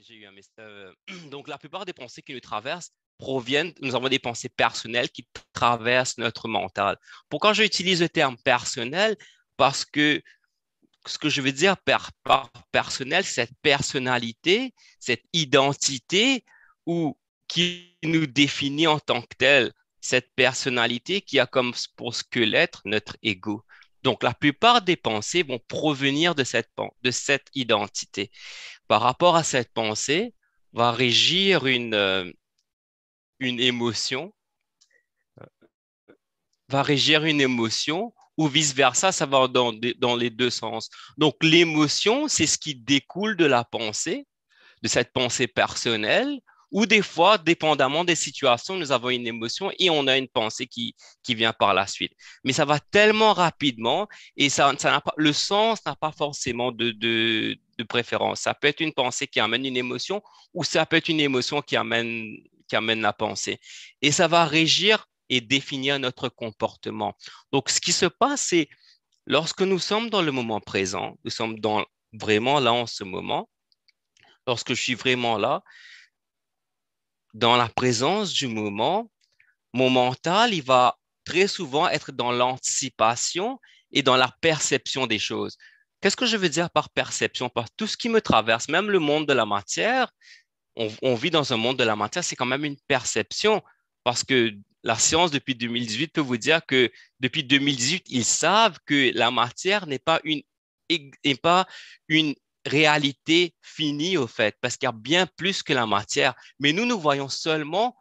J'ai eu un message. Donc, la plupart des pensées qui nous traversent proviennent, nous avons des pensées personnelles qui traversent notre mental. Pourquoi j'utilise le terme personnel? Parce que ce que je veux dire par personnel, c'est cette personnalité, cette identité ou qui nous définit en tant que tel, cette personnalité qui a comme pour squelette notre ego. Donc, la plupart des pensées vont provenir de cette identité. Par rapport à cette pensée, va régir une émotion, va régir une émotion ou vice-versa, ça va dans les deux sens. Donc, l'émotion, c'est ce qui découle de la pensée, de cette pensée personnelle, ou des fois, dépendamment des situations, nous avons une émotion et on a une pensée qui vient par la suite. Mais ça va tellement rapidement et ça n'a pas, le sens n'a pas forcément de préférence. Ça peut être une pensée qui amène une émotion ou ça peut être une émotion qui amène la pensée. Et ça va régir et définir notre comportement. Donc, ce qui se passe, c'est lorsque nous sommes dans le moment présent, nous sommes vraiment là en ce moment, lorsque je suis vraiment là, dans la présence du moment, mon mental, il va très souvent être dans l'anticipation et dans la perception des choses. Qu'est-ce que je veux dire par perception? Par tout ce qui me traverse, même le monde de la matière, on vit dans un monde de la matière, c'est quand même une perception parce que la science depuis 2018 peut vous dire que depuis 2018, ils savent que la matière n'est pas une réalité finie au fait, parce qu'il y a bien plus que la matière. Mais nous voyons seulement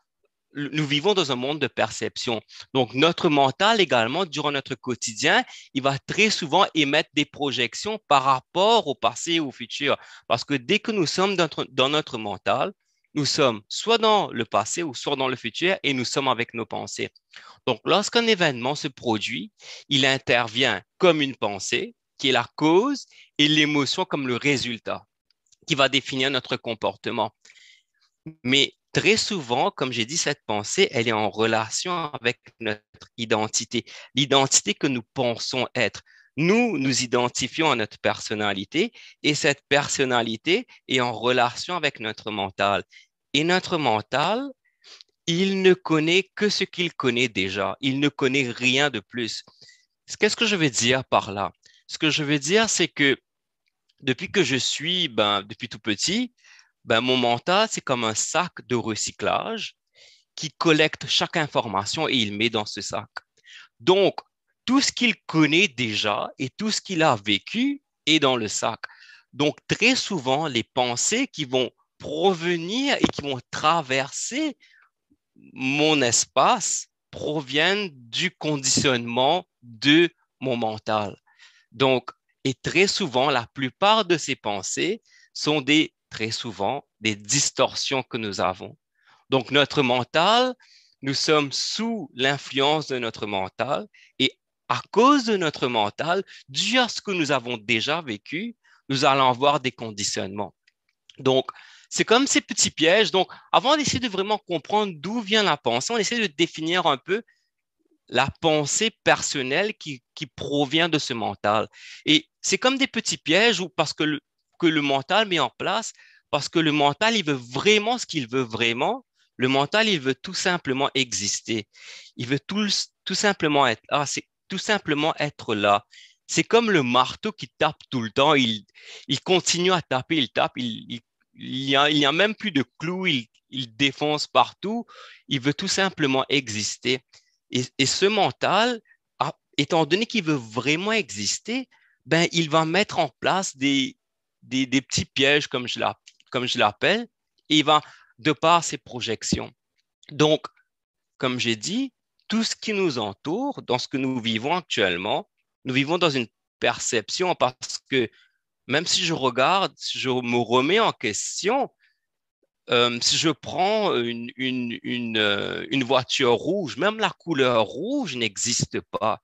nous vivons dans un monde de perception. Donc, notre mental également, durant notre quotidien, il va très souvent émettre des projections par rapport au passé et au futur. Parce que dès que nous sommes dans notre mental, nous sommes soit dans le passé ou soit dans le futur et nous sommes avec nos pensées. Donc, lorsqu'un événement se produit, il intervient comme une pensée qui est la cause et l'émotion comme le résultat qui va définir notre comportement. Mais très souvent, comme j'ai dit, cette pensée, elle est en relation avec notre identité, l'identité que nous pensons être. Nous identifions à notre personnalité et cette personnalité est en relation avec notre mental. Et notre mental, il ne connaît que ce qu'il connaît déjà. Il ne connaît rien de plus. Qu'est-ce que je veux dire par là? Ce que je veux dire, c'est que depuis que depuis tout petit, mon mental, c'est comme un sac de recyclage qui collecte chaque information et il met dans ce sac. Donc, tout ce qu'il connaît déjà et tout ce qu'il a vécu est dans le sac. Donc, très souvent, les pensées qui vont provenir et qui vont traverser mon espace proviennent du conditionnement de mon mental. Donc, et très souvent, la plupart de ces pensées sont très souvent des distorsions que nous avons. Donc, notre mental, nous sommes sous l'influence de notre mental et à cause de notre mental, dû à ce que nous avons déjà vécu, nous allons avoir des conditionnements. Donc, c'est comme ces petits pièges. Donc, avant d'essayer de vraiment comprendre d'où vient la pensée, on essaie de définir un peu la pensée personnelle qui provient de ce mental. Et c'est comme des petits pièges où, que le mental met en place, parce que le mental, il veut vraiment ce qu'il veut vraiment. Le mental, il veut tout simplement exister. Il veut tout simplement être là. C'est tout simplement être là. C'est comme le marteau qui tape tout le temps. Il continue à taper, il tape, il y a même plus de clous, il défonce partout. Il veut tout simplement exister. Et ce mental, étant donné qu'il veut vraiment exister, ben, il va mettre en place des petits pièges, comme je l'appelle, et il va, de par ses projections. Donc, comme j'ai dit, tout ce qui nous entoure, dans ce que nous vivons actuellement, nous vivons dans une perception parce que même si je regarde, si je me remets en question, si je prends une voiture rouge, même la couleur rouge n'existe pas.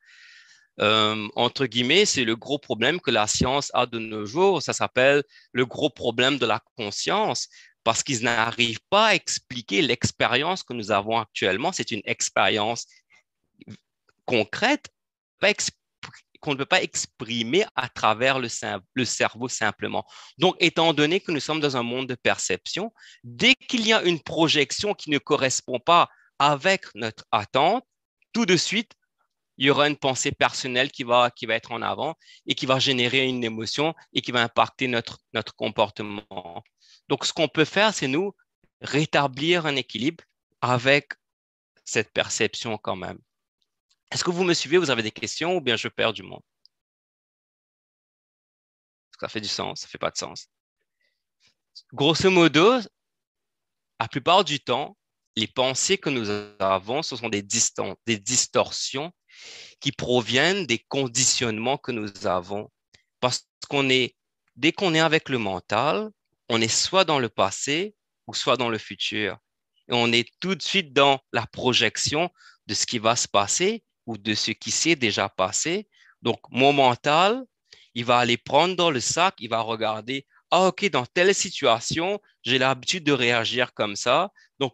Entre guillemets, c'est le gros problème que la science a de nos jours. Ça s'appelle le gros problème de la conscience parce qu'ils n'arrivent pas à expliquer l'expérience que nous avons actuellement. C'est une expérience concrète, pas qu'on ne peut pas exprimer à travers le cerveau simplement. Donc, étant donné que nous sommes dans un monde de perception, dès qu'il y a une projection qui ne correspond pas avec notre attente, tout de suite, il y aura une pensée personnelle qui va être en avant et qui va générer une émotion et qui va impacter notre comportement. Donc, ce qu'on peut faire, c'est nous rétablir un équilibre avec cette perception quand même. Est-ce que vous me suivez? Vous avez des questions ou bien je perds du monde? Ça fait du sens? Ça fait pas de sens? Grosso modo, la plupart du temps, les pensées que nous avons, ce sont des distorsions qui proviennent des conditionnements que nous avons. Parce dès qu'on est avec le mental, on est soit dans le passé ou soit dans le futur. Et on est tout de suite dans la projection de ce qui va se passer ou de ce qui s'est déjà passé. Donc, mon mental, il va aller prendre dans le sac, il va regarder, ah, OK, dans telle situation, j'ai l'habitude de réagir comme ça. Donc,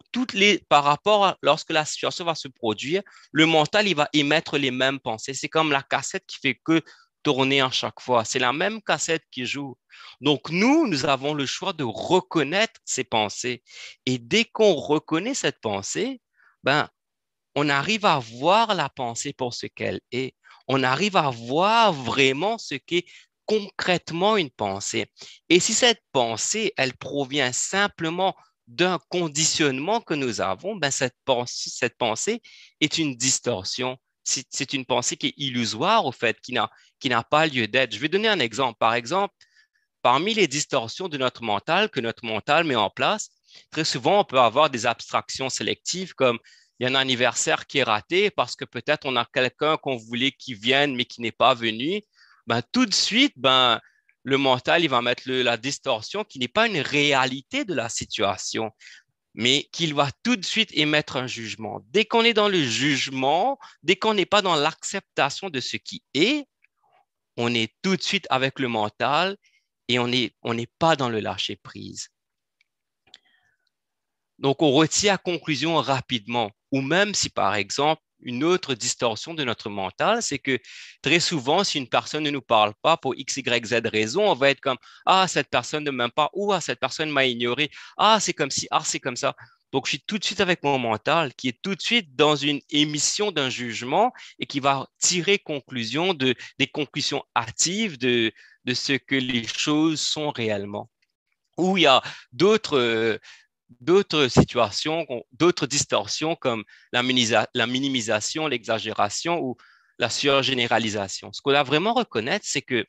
par rapport à lorsque la situation va se produire, le mental, il va émettre les mêmes pensées. C'est comme la cassette qui fait que tourner à chaque fois. C'est la même cassette qui joue. Donc, nous avons le choix de reconnaître ces pensées. Et dès qu'on reconnaît cette pensée, ben, on arrive à voir la pensée pour ce qu'elle est. On arrive à voir vraiment ce qu'est concrètement une pensée. Et si cette pensée, elle provient simplement d'un conditionnement que nous avons, ben cette pensée est une distorsion. C'est une pensée qui est illusoire, au fait, qui n'a pas lieu d'être. Je vais donner un exemple. Par exemple, parmi les distorsions de notre mental que notre mental met en place, très souvent, on peut avoir des abstractions sélectives comme il y a un anniversaire qui est raté parce que peut-être on a quelqu'un qu'on voulait qui vienne mais qui n'est pas venu. Ben, tout de suite, ben, le mental, il va mettre la distorsion qui n'est pas une réalité de la situation, mais qu'il va tout de suite émettre un jugement. Dès qu'on est dans le jugement, dès qu'on n'est pas dans l'acceptation de ce qui est, on est tout de suite avec le mental et on n'est pas dans le lâcher-prise. Donc, on retient à conclusion rapidement. Ou même si, par exemple, une autre distorsion de notre mental, c'est que très souvent, si une personne ne nous parle pas pour X, Y, Z raison, on va être comme, ah, cette personne ne m'aime pas, ou ah, cette personne m'a ignoré, ah, c'est comme ci, ah, c'est comme ça. Donc, je suis tout de suite avec mon mental qui est tout de suite dans une émission d'un jugement et qui va tirer conclusion des conclusions hâtives de ce que les choses sont réellement. Ou il y a d'autres d'autres situations, d'autres distorsions comme la minimisation, l'exagération ou la surgénéralisation. Ce qu'on doit vraiment reconnaître, c'est que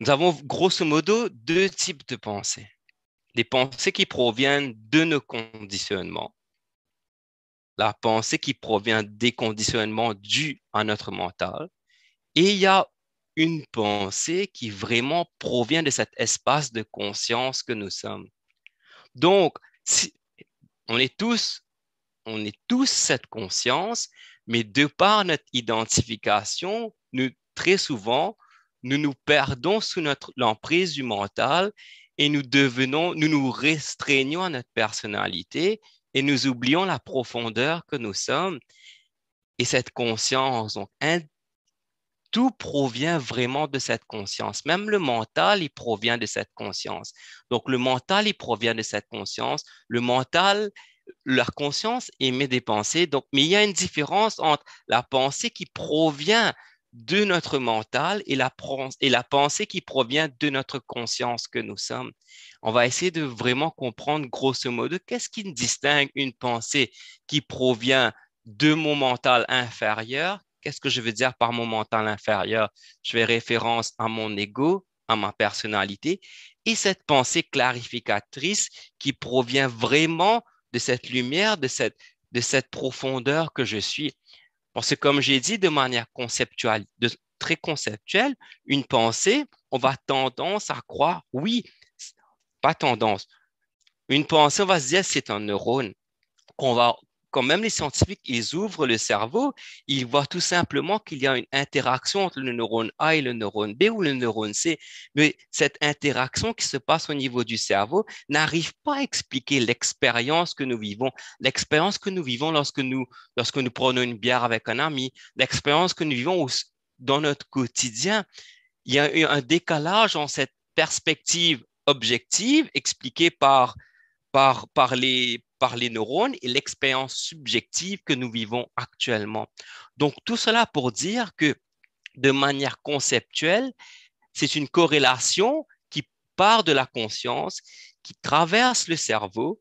nous avons grosso modo deux types de pensées. Les pensées qui proviennent de nos conditionnements, la pensée qui provient des conditionnements dus à notre mental, et il y a une pensée qui vraiment provient de cet espace de conscience que nous sommes. Donc, si, on est tous on est tous cette conscience, mais de par notre identification, très souvent, nous nous perdons sous l'emprise du mental et nous nous restreignons à notre personnalité et nous oublions la profondeur que nous sommes et cette conscience. Donc, tout provient vraiment de cette conscience. Même le mental, il provient de cette conscience. Donc, le mental, il provient de cette conscience. Le mental, leur conscience émet des pensées. Donc, mais il y a une différence entre la pensée qui provient de notre mental et la pensée qui provient de notre conscience que nous sommes. On va essayer de vraiment comprendre grosso modo qu'est-ce qui distingue une pensée qui provient de mon mental inférieur. Qu'est-ce que je veux dire par mon mental inférieur? Je fais référence à mon ego, à ma personnalité, et cette pensée clarificatrice qui provient vraiment de cette lumière, de cette profondeur que je suis. Parce que comme j'ai dit de manière conceptuelle, très conceptuelle, une pensée, on va tendance à croire, oui, pas tendance. Une pensée, on va se dire, c'est un neurone quand même les scientifiques, ils ouvrent le cerveau, ils voient tout simplement qu'il y a une interaction entre le neurone A et le neurone B ou le neurone C. Mais cette interaction qui se passe au niveau du cerveau n'arrive pas à expliquer l'expérience que nous vivons, l'expérience que nous vivons lorsque nous prenons une bière avec un ami, l'expérience que nous vivons dans notre quotidien. Il y a eu un décalage en cette perspective objective expliquée par les neurones et l'expérience subjective que nous vivons actuellement. Donc, tout cela pour dire que de manière conceptuelle, c'est une corrélation qui part de la conscience, qui traverse le cerveau,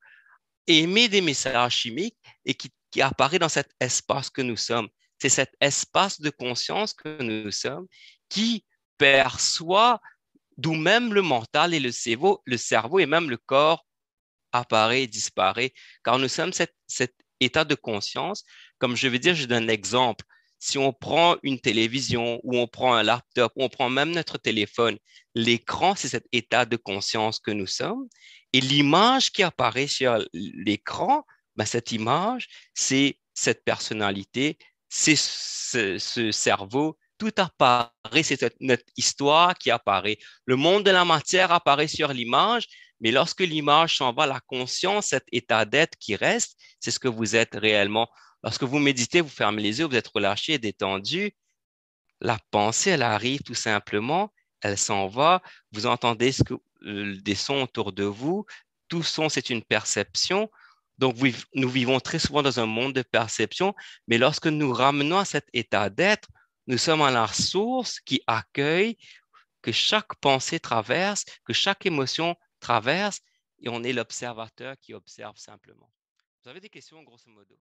émet des messages chimiques et qui apparaît dans cet espace que nous sommes. C'est cet espace de conscience que nous sommes qui perçoit d'où même le mental et le cerveau et même le corps apparaît et disparaît, car nous sommes cet état de conscience. Comme je veux dire, je donne l'exemple. Si on prend une télévision ou on prend un laptop ou on prend même notre téléphone, l'écran, c'est cet état de conscience que nous sommes. Et l'image qui apparaît sur l'écran, ben, cette image, c'est cette personnalité, c'est ce cerveau. Tout apparaît, c'est notre histoire qui apparaît. Le monde de la matière apparaît sur l'image, mais lorsque l'image s'en va, la conscience, cet état d'être qui reste, c'est ce que vous êtes réellement. Lorsque vous méditez, vous fermez les yeux, vous êtes relâché et détendu, la pensée, elle arrive tout simplement, elle s'en va, vous entendez des sons autour de vous, tout son, c'est une perception. Donc, nous vivons très souvent dans un monde de perception, mais lorsque nous ramenons à cet état d'être, nous sommes à la source qui accueille que chaque pensée traverse, que chaque émotion traverse, et on est l'observateur qui observe simplement. Vous avez des questions, grosso modo?